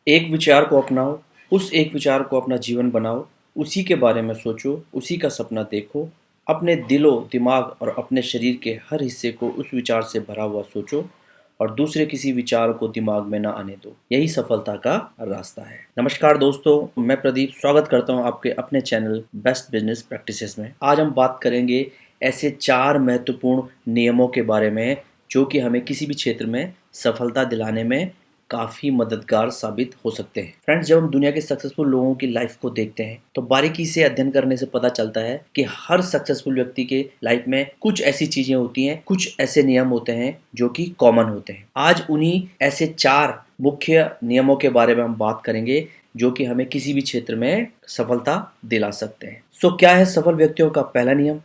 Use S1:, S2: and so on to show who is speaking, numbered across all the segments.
S1: एक विचार को अपनाओ, उस एक विचार को अपना जीवन बनाओ, उसी के बारे में सोचो, उसी का सपना देखो, अपने दिलो दिमाग और अपने शरीर के हर हिस्से को उस विचार से भरा हुआ सोचो और दूसरे किसी विचार को दिमाग में ना आने दो। यही सफलता का रास्ता है। नमस्कार दोस्तों, मैं प्रदीप स्वागत करता हूं आपके अपने चैनल बेस्ट बिजनेस प्रैक्टिसेस में। आज हम बात करेंगे ऐसे 4 महत्वपूर्ण नियमों के बारे में जो कि हमें किसी भी क्षेत्र में सफलता दिलाने में काफ़ी मददगार साबित हो सकते हैं। फ्रेंड्स, जब हम दुनिया के सक्सेसफुल लोगों की लाइफ को देखते हैं तो बारीकी से अध्ययन करने से पता चलता है कि हर सक्सेसफुल व्यक्ति के लाइफ में कुछ ऐसी चीजें होती हैं, कुछ ऐसे नियम होते हैं जो कि कॉमन होते हैं। आज उन्हीं ऐसे 4 मुख्य नियमों के बारे में हम बात करेंगे जो कि हमें किसी भी क्षेत्र में सफलता दिला सकते हैं। क्या है सफल व्यक्तियों का पहला नियम?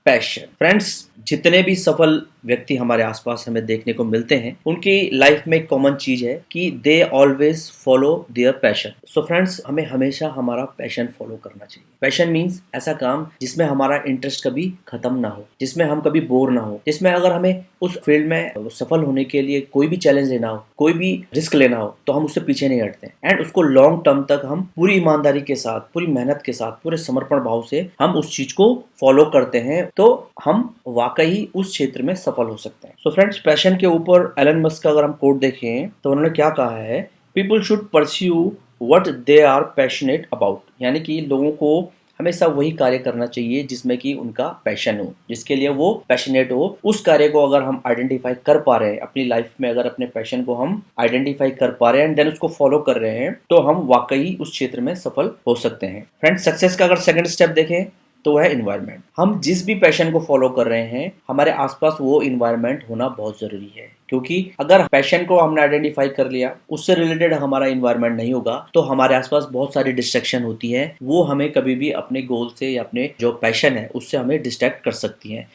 S1: पैशन। फ्रेंड्स, जितने भी सफल व्यक्ति हमारे आसपास हमें देखने को मिलते हैं उनकी लाइफ में एक कॉमन चीज है कि they always follow their passion. Friends, हमें हमेशा हमारा पैशन फॉलो करना चाहिए। पैशन मीन्स ऐसा काम जिसमें हमारा इंटरेस्ट कभी खत्म ना हो, जिसमें हम कभी बोर ना हो, जिसमें अगर हमें उस फील्ड में सफल होने के लिए कोई भी चैलेंज लेना हो, कोई भी रिस्क लेना हो तो हम उससे पीछे नहीं हटते एंड उसको लॉन्ग टर्म तक हम पूरी ईमानदारी के साथ, पूरी मेहनत के साथ, पूरे समर्पण भाव से हम उस चीज को फॉलो करते हैं तो हम वाकई उस क्षेत्र में सफल हो सकते हैं। फ्रेंड्स, पैशन के ऊपर एलन मस्क का अगर हम कोट देखें तो उन्होंने क्या कहा है, people should pursue what they are passionate about. यानी कि लोगों को हमेशा वही कार्य करना चाहिए जिसमें कि उनका पैशन हो, जिसके लिए वो पैशनेट हो। उस कार्य को अगर हम आइडेंटिफाई कर पा रहे हैं अपनी लाइफ में, अगर अपने पैशन को हम आइडेंटिफाई कर पा रहे हैं एंड देन उसको फॉलो कर रहे हैं तो हम वाकई उस क्षेत्र में सफल हो सकते हैं। फ्रेंड्स, सक्सेस का अगर सेकंड स्टेप देखें तो वह है इन्वायरमेंट। हम जिस भी पैशन को फॉलो कर रहे हैं हमारे आसपास वो इन्वायरमेंट होना बहुत जरूरी है, क्योंकि अगर पैशन को हमने आइडेंटिफाई कर लिया, उससे रिलेटेड हमारा इन्वायरमेंट नहीं होगा तो हमारे आसपास बहुत सारी डिस्ट्रैक्शन होती है, वो हमें कभी भी अपने गोल से या अपने जो पैशन है उससे हमें डिस्ट्रैक्ट कर सकती हैं।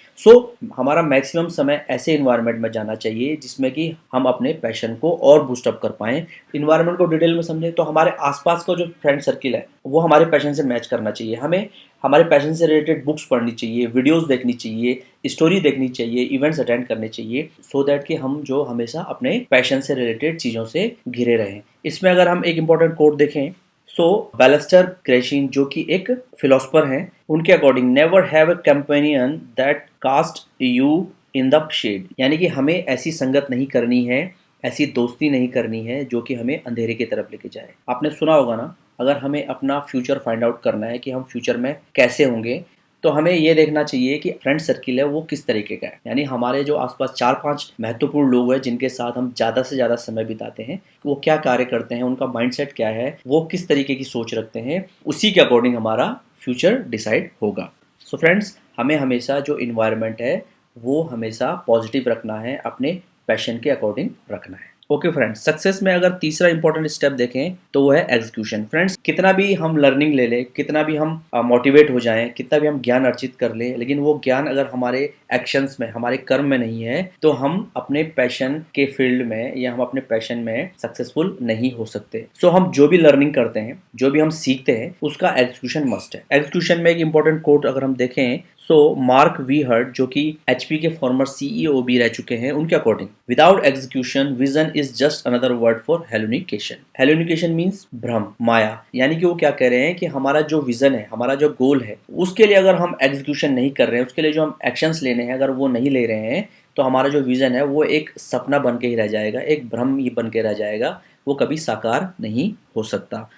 S1: हमारा मैक्सिमम समय ऐसे इन्वायरमेंट में जाना चाहिए जिसमें कि हम अपने पैशन को और बूस्टअप कर पाएं। इन्वायरमेंट को डिटेल में समझें तो हमारे आसपास का जो फ्रेंड सर्किल है वो हमारे पैशन से मैच करना चाहिए। हमें हमारे पैशन से रिलेटेड बुक्स पढ़नी चाहिए, वीडियोस देखनी चाहिए, स्टोरी देखनी चाहिए, इवेंट्स अटेंड करने चाहिए, सो दैट कि हम जो हमेशा अपने पैशन से रिलेटेड चीज़ों से घिरे रहें। इसमें अगर हम एक इम्पॉर्टेंट कोट देखें बैलेस्टर क्रेशिन जो कि एक फिलोसफर हैं, उनके according never have a companion that cast you in the shade. यानी कि हमें ऐसी संगत नहीं करनी है, ऐसी दोस्ती नहीं करनी है जो कि हमें अंधेरे की तरफ लेके जाए। आपने सुना होगा ना, अगर हमें अपना फ्यूचर फाइंड आउट करना है कि हम फ्यूचर में कैसे होंगे तो हमें ये देखना चाहिए कि फ्रेंड सर्किल है वो किस तरीके का है। यानी हमारे जो आसपास 4-5 महत्वपूर्ण लोग हैं जिनके साथ हम ज़्यादा से ज़्यादा समय बिताते हैं, वो क्या कार्य करते हैं, उनका माइंडसेट क्या है, वो किस तरीके की सोच रखते हैं, उसी के अकॉर्डिंग हमारा फ्यूचर डिसाइड होगा। फ्रेंड्स, हमें हमेशा जो इन्वायरमेंट है वो हमेशा पॉजिटिव रखना है, अपने पैशन के अकॉर्डिंग रखना है। ओके फ्रेंड्स, सक्सेस में अगर तीसरा इंपॉर्टेंट स्टेप देखें तो वो है एग्जीक्यूशन। फ्रेंड्स, कितना भी हम लर्निंग ले लें, कितना भी हम मोटिवेट हो जाएं, कितना भी हम ज्ञान अर्जित कर लें, लेकिन वो ज्ञान अगर हमारे एक्शंस में, हमारे कर्म में नहीं है तो हम अपने पैशन के फील्ड में या हम अपने पैशन में सक्सेसफुल नहीं हो सकते। हम जो भी लर्निंग करते हैं, जो भी हम सीखते हैं, उसका एग्जीक्यूशन मस्ट है। एग्जीक्यूशन में एक इंपॉर्टेंट कोट अगर हम देखें मार्क वी हर्ट जो कि एचपी के फॉर्मर सीईओ भी रह चुके हैं, उनके according without execution vision is just another word for hallucination. Hallucination means भ्रम, माया। यानी कि वो क्या कह रहे हैं कि हमारा जो विजन है, हमारा जो गोल है, उसके लिए अगर हम एग्जीक्यूशन नहीं कर रहे हैं, उसके लिए जो हम एक्शंस लेने हैं अगर वो नहीं ले रहे हैं तो हमारा जो विजन है वो एक सपना बन के ही रह जाएगा, एक भ्रम ही बन के रह जाएगा, वो कभी साकार नहीं हो सकता।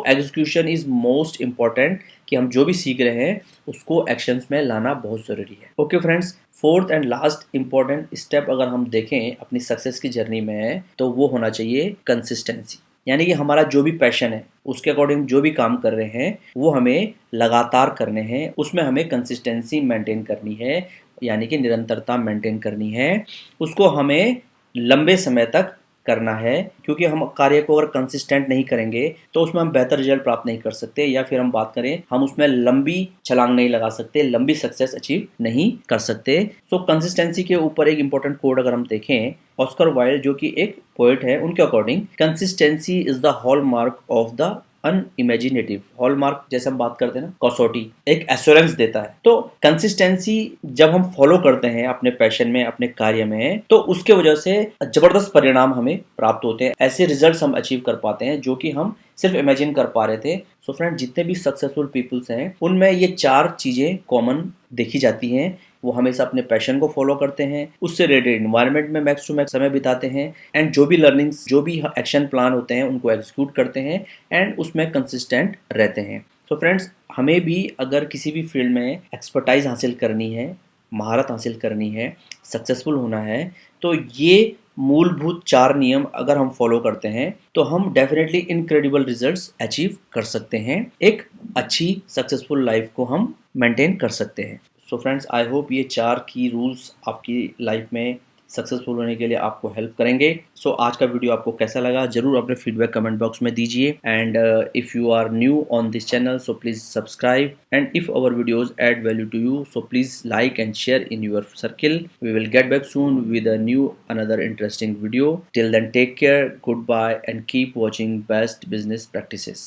S1: एग्जीक्यूशन इज मोस्ट इंपॉर्टेंट कि हम जो भी सीख रहे हैं उसको एक्शंस में लाना बहुत ज़रूरी है। Okay friends, fourth and last important step अगर हम देखें अपनी सक्सेस की जर्नी में तो वो होना चाहिए कंसिस्टेंसी। यानी कि हमारा जो भी पैशन है उसके अकॉर्डिंग जो भी काम कर रहे हैं वो हमें लगातार करने हैं, उसमें हमें कंसिस्टेंसी मेंटेन करनी है, यानी कि निरंतरता मेंटेन करनी है, उसको हमें लंबे समय तक करना है। क्योंकि हम कार्य को अगर कंसिस्टेंट नहीं करेंगे तो उसमें हम बेहतर रिजल्ट प्राप्त नहीं कर सकते, या फिर हम बात करें हम उसमें लंबी छलांग नहीं लगा सकते, लंबी सक्सेस अचीव नहीं कर सकते। कंसिस्टेंसी के ऊपर एक इंपॉर्टेंट कोड अगर हम देखें, ऑस्कर वाइल्ड जो कि एक पोएट है, उनके according consistency is the hallmark of the unimaginative. Hallmark जैसे हम बात करते हैं ना, कसौटी, एक एश्योरेंस देता है। तो कंसिस्टेंसी जब हम फॉलो करते हैं अपने पैशन में, अपने कार्य में, तो उसके वजह से जबरदस्त परिणाम हमें प्राप्त होते हैं। ऐसे रिजल्ट्स हम अचीव कर पाते हैं जो कि हम सिर्फ इमेजिन कर पा रहे थे। सो फ्रेंड, जितने भी सक्सेसफुल पीपल्स हैं उनमें ये 4 चीजें कॉमन देखी जाती हैं। वो हमेशा अपने पैशन को फॉलो करते हैं, उससे रिलेटेड इन्वायरमेंट में मैक्स टू मैक्स समय बिताते हैं, एंड जो भी लर्निंग्स, जो भी एक्शन प्लान होते हैं उनको एग्जीक्यूट करते हैं, एंड उसमें कंसिस्टेंट रहते हैं। तो फ्रेंड्स, हमें भी अगर किसी भी फील्ड में एक्सपर्टाइज हासिल करनी है, महारत हासिल करनी है, सक्सेसफुल होना है, तो ये मूलभूत 4 नियम अगर हम फॉलो करते हैं तो हम डेफिनेटली इनक्रेडिबल रिजल्ट्स अचीव कर सकते हैं। एक अच्छी सक्सेसफुल लाइफ को हम मेंटेन कर सकते हैं। सो फ्रेंड्स, आई होप ये 4 की रूल्स आपकी लाइफ में सक्सेसफुल होने के लिए आपको हेल्प करेंगे। सो आज का वीडियो आपको कैसा लगा जरूर अपने फीडबैक कमेंट बॉक्स में दीजिए, and if you are new on this channel so please subscribe, and if our videos add value to you so please like and share in your circle. We will get back soon with a new another interesting video. Till then, take care, goodbye, and keep watching best business practices.